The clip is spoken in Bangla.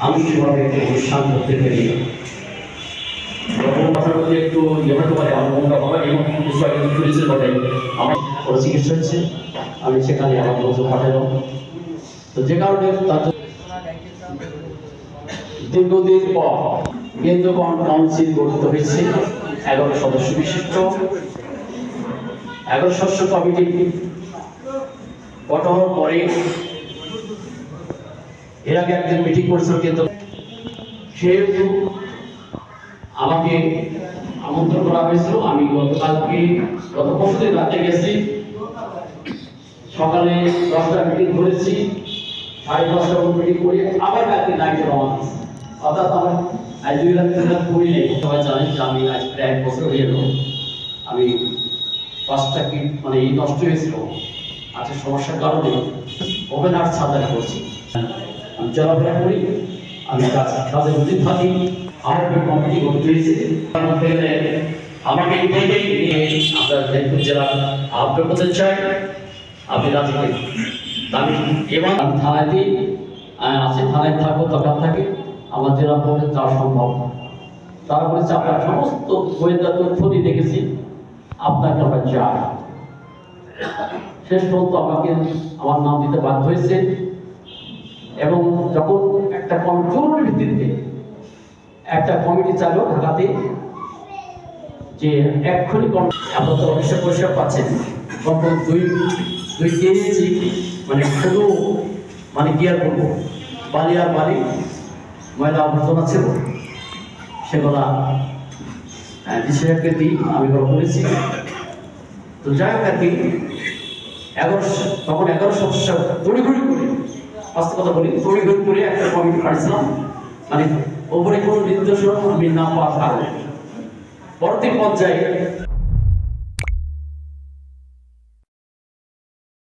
আমি সেভাবে অনুষ্ঠান করতে পেরে কথার মধ্যে একটু ইয়ে হতে পারে, আমার মনটা হবে এবং পুলিশের বটে আমার চিকিৎসা হচ্ছে, আমি সেখানে আমার বন্ধু পাঠাবো। তো যে কারণে দীর্ঘদিন পর কেন্দ্র কাউন্সিল গঠিত হয়েছে 11 সদস্য বিশিষ্ট 11 সদস্য কমিটি গঠন পরে এর আগে একদিন মিটিং করেছিল, কিন্তু সেহেতু আমাকে আমন্ত্রণ করা হয়েছিল। আমি গত পরশুদিন রাতে গেছি, সকালে 10টা মিটিং করেছি, 10:30 মিটিং করে আবার রাতে নাইটে রওনা দিয়েছি। অর্থাৎ আমার আজ 2 রাত 3 রাত পড়ি নেই। সবাই জানেন যে আমি আজ প্রায় 1 বছর হয়ে গেল আমি 5টা কিট মানে এই নষ্ট হয়েছিল আজকে সমস্যার কারণে ওপেন হার্ট সার্জারি করছি। আমি চলাফেরা করি, আমি কাজে উচিত থাকি। আমার কমিটি গঠিত হয়েছে, আমাকে আপনার জয়পুর জেলা আহ্বান করতে চাই। আপনি রাজি আমি এবং আমি থানাতে আছে, থানায় থাকবো, দরকার থাকে আমার জেলা পর্যন্ত যাওয়া সম্ভব। তারপরে আপনার সমস্ত গোয়েন্দা তথ্য দিয়ে দেখেছি আপনাকে আমরা চাই। শেষ পর্যন্ত আমাকে আমার নাম দিতে বাধ্য হয়েছে এবং যখন একটা কন্ট্রোলের ভিত্তিতে একটা কমিটি চাইল ঢাকাতে যে এক্ষুনি আপনার তো অবশ্যই পরিষেবা পাচ্ছেন, কখন দুই কেজি মানে কোনো মানে কি আর করবো, বালি আর বালি ময়লা আবর্জনা ছিল সেগুলা ডিসিশনকে দিই আমি ওগুলো করেছি। তো যাই হোক আর কি 11 সদস্য তড়িঘড়ি করে, আস্তে কথা বলি, তড়িঘড়ি করে একটা কমিটি পাঠিয়েছিলাম, মানে ওপরে কোনো নির্দেশনা আমি না পাওয়ার কারণে পরবর্তী পর্যায়ে